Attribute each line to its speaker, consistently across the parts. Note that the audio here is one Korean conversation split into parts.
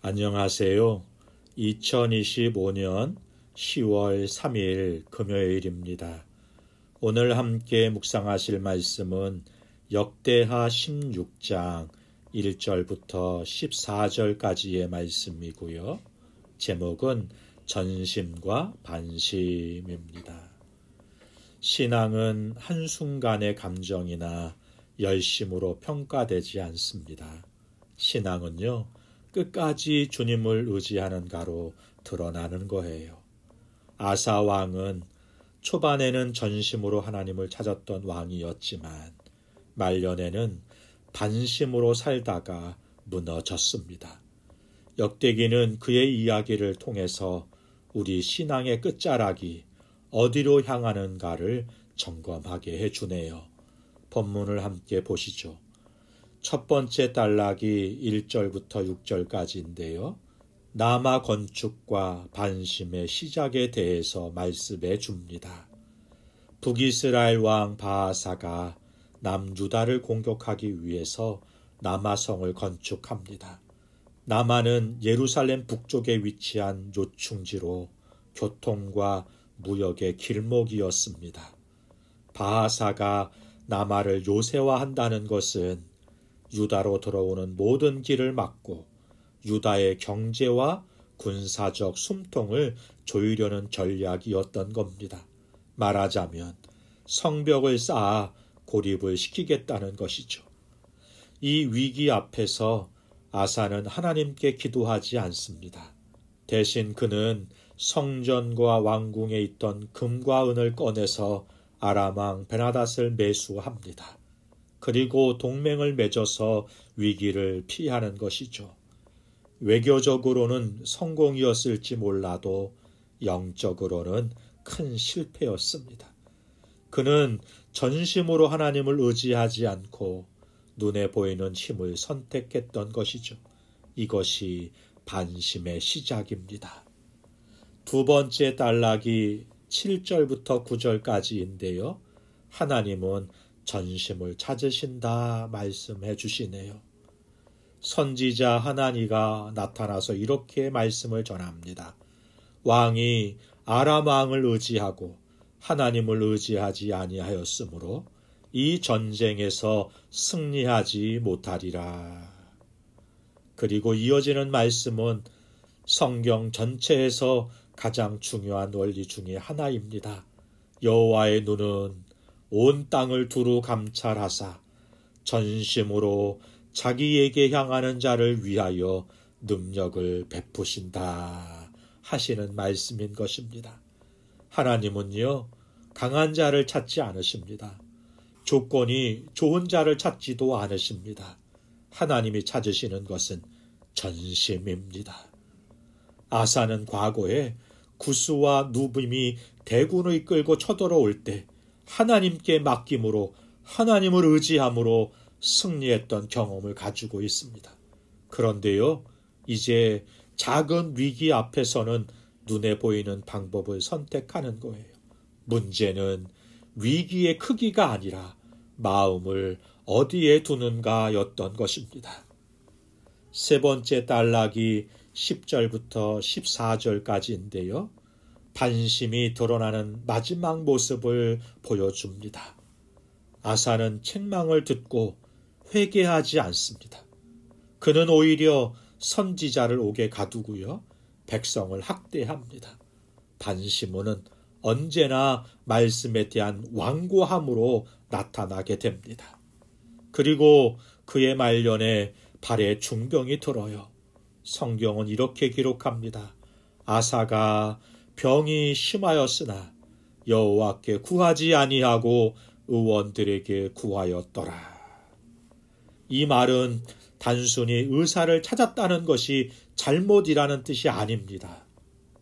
Speaker 1: 안녕하세요. 2025년 10월 3일 금요일입니다. 오늘 함께 묵상하실 말씀은 역대하 16장 1절부터 14절까지의 말씀이고요. 제목은 전심과 반심입니다. 신앙은 한순간의 감정이나 열심으로 평가되지 않습니다. 신앙은요, 끝까지 주님을 의지하는 가로 드러나는 거예요. 아사 왕은 초반에는 전심으로 하나님을 찾았던 왕이었지만 말년에는 반심으로 살다가 무너졌습니다. 역대기는 그의 이야기를 통해서 우리 신앙의 끝자락이 어디로 향하는가를 점검하게 해주네요. 본문을 함께 보시죠. 첫 번째 단락이 1절부터 6절까지인데요. 남아 건축과 반심의 시작에 대해서 말씀해 줍니다. 북이스라엘 왕 바하사가 남유다를 공격하기 위해서 남아성을 건축합니다. 남아는 예루살렘 북쪽에 위치한 요충지로 교통과 무역의 길목이었습니다. 바하사가 남아를 요새화한다는 것은 유다로 들어오는 모든 길을 막고 유다의 경제와 군사적 숨통을 조이려는 전략이었던 겁니다. 말하자면 성벽을 쌓아 고립을 시키겠다는 것이죠. 이 위기 앞에서 아사는 하나님께 기도하지 않습니다. 대신 그는 성전과 왕궁에 있던 금과 은을 꺼내서 아람 왕 베나닷을 매수합니다. 그리고 동맹을 맺어서 위기를 피하는 것이죠. 외교적으로는 성공이었을지 몰라도 영적으로는 큰 실패였습니다. 그는 전심으로 하나님을 의지하지 않고 눈에 보이는 힘을 선택했던 것이죠. 이것이 반심의 시작입니다. 두 번째 단락이 7절부터 9절까지인데요. 하나님은 전심을 찾으신다 말씀해 주시네요. 선지자 하나니가 나타나서 이렇게 말씀을 전합니다. 왕이 아람 왕을 의지하고 하나님을 의지하지 아니하였으므로 이 전쟁에서 승리하지 못하리라. 그리고 이어지는 말씀은 성경 전체에서 가장 중요한 원리 중에 하나입니다. 여호와의 눈은 온 땅을 두루 감찰하사 전심으로 자기에게 향하는 자를 위하여 능력을 베푸신다 하시는 말씀인 것입니다. 하나님은요, 강한 자를 찾지 않으십니다. 조건이 좋은 자를 찾지도 않으십니다. 하나님이 찾으시는 것은 전심입니다. 아사는 과거에 구스와 누빔이 대군을 이끌고 쳐들어올 때 하나님께 맡김으로 하나님을 의지함으로 승리했던 경험을 가지고 있습니다. 그런데요, 이제 작은 위기 앞에서는 눈에 보이는 방법을 선택하는 거예요. 문제는 위기의 크기가 아니라 마음을 어디에 두는가였던 것입니다. 세 번째 단락이 10절부터 14절까지인데요. 반심이 드러나는 마지막 모습을 보여줍니다. 아사는 책망을 듣고 회개하지 않습니다. 그는 오히려 선지자를 옥에 가두고요, 백성을 학대합니다. 반심은 언제나 말씀에 대한 완고함으로 나타나게 됩니다. 그리고 그의 말년에 발에 중병이 들어요. 성경은 이렇게 기록합니다. 아사가 병이 심하였으나 여호와께 구하지 아니하고 의원들에게 구하였더라. 이 말은 단순히 의사를 찾았다는 것이 잘못이라는 뜻이 아닙니다.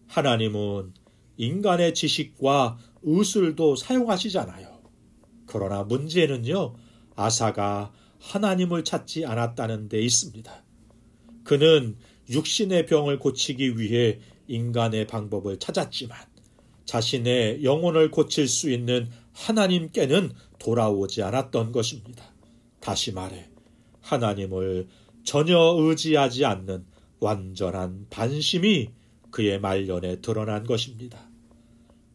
Speaker 1: 하나님은 인간의 지식과 의술도 사용하시잖아요. 그러나 문제는요, 아사가 하나님을 찾지 않았다는 데 있습니다. 그는 육신의 병을 고치기 위해 인간의 방법을 찾았지만 자신의 영혼을 고칠 수 있는 하나님께는 돌아오지 않았던 것입니다. 다시 말해 하나님을 전혀 의지하지 않는 완전한 반심이 그의 말년에 드러난 것입니다.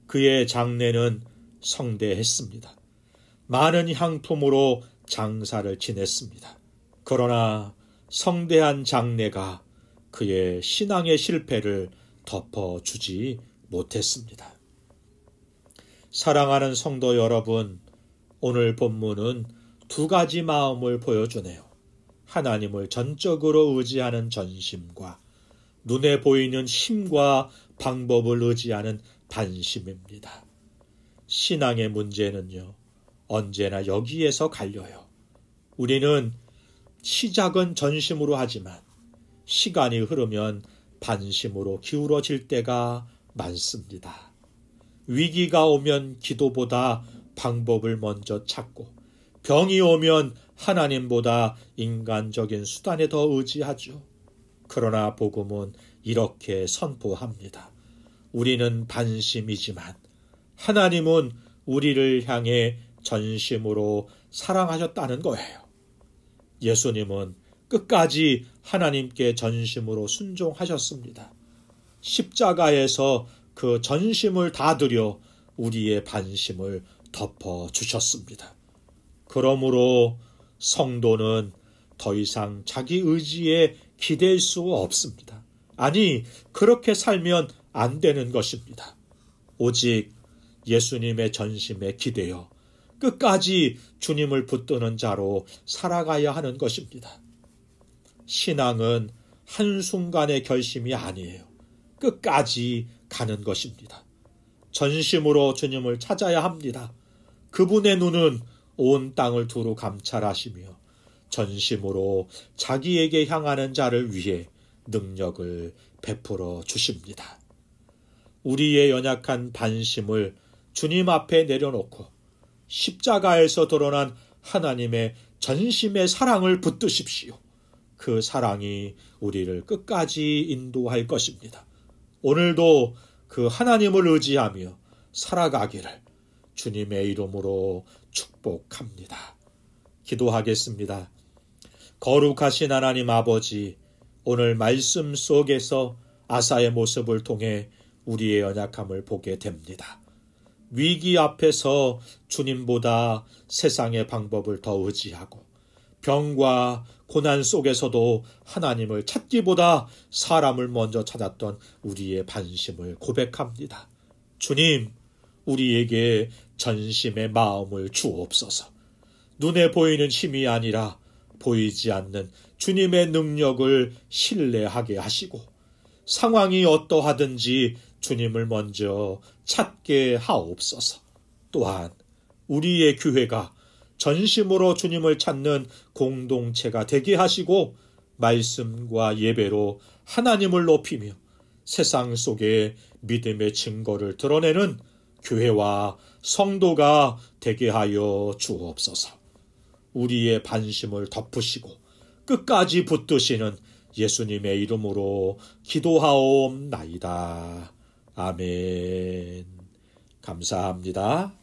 Speaker 1: 그의 장례는 성대했습니다. 많은 향품으로 장사를 지냈습니다. 그러나 성대한 장례가 그의 신앙의 실패를 덮어주지 못했습니다. 사랑하는 성도 여러분, 오늘 본문은 두 가지 마음을 보여주네요. 하나님을 전적으로 의지하는 전심과 눈에 보이는 힘과 방법을 의지하는 반심입니다. 신앙의 문제는요, 언제나 여기에서 갈려요. 우리는 시작은 전심으로 하지만 시간이 흐르면 반심으로 기울어질 때가 많습니다. 위기가 오면 기도보다 방법을 먼저 찾고 병이 오면 하나님보다 인간적인 수단에 더 의지하죠. 그러나 복음은 이렇게 선포합니다. 우리는 반심이지만 하나님은 우리를 향해 전심으로 사랑하셨다는 거예요. 예수님은 끝까지 하나님께 전심으로 순종하셨습니다. 십자가에서 그 전심을 다 드려 우리의 반심을 덮어주셨습니다. 그러므로 성도는 더 이상 자기 의지에 기댈 수 없습니다. 아니, 그렇게 살면 안 되는 것입니다. 오직 예수님의 전심에 기대어 끝까지 주님을 붙드는 자로 살아가야 하는 것입니다. 신앙은 한순간의 결심이 아니에요. 끝까지 가는 것입니다. 전심으로 주님을 찾아야 합니다. 그분의 눈은 온 땅을 두루 감찰하시며 전심으로 자기에게 향하는 자를 위해 능력을 베풀어 주십니다. 우리의 연약한 반심을 주님 앞에 내려놓고 십자가에서 드러난 하나님의 전심의 사랑을 붙드십시오. 그 사랑이 우리를 끝까지 인도할 것입니다. 오늘도 그 하나님을 의지하며 살아가기를 주님의 이름으로 축복합니다. 기도하겠습니다. 거룩하신 하나님 아버지, 오늘 말씀 속에서 아사의 모습을 통해 우리의 연약함을 보게 됩니다. 위기 앞에서 주님보다 세상의 방법을 더 의지하고 병과 고난 속에서도 하나님을 찾기보다 사람을 먼저 찾았던 우리의 반심을 고백합니다. 주님, 우리에게 전심의 마음을 주옵소서. 눈에 보이는 힘이 아니라 보이지 않는 주님의 능력을 신뢰하게 하시고 상황이 어떠하든지 주님을 먼저 찾게 하옵소서. 또한 우리의 교회가 전심으로 주님을 찾는 공동체가 되게 하시고 말씀과 예배로 하나님을 높이며 세상 속에 믿음의 증거를 드러내는 교회와 성도가 되게 하여 주옵소서. 우리의 반심을 덮으시고 끝까지 붙드시는 예수님의 이름으로 기도하옵나이다. 아멘. 감사합니다.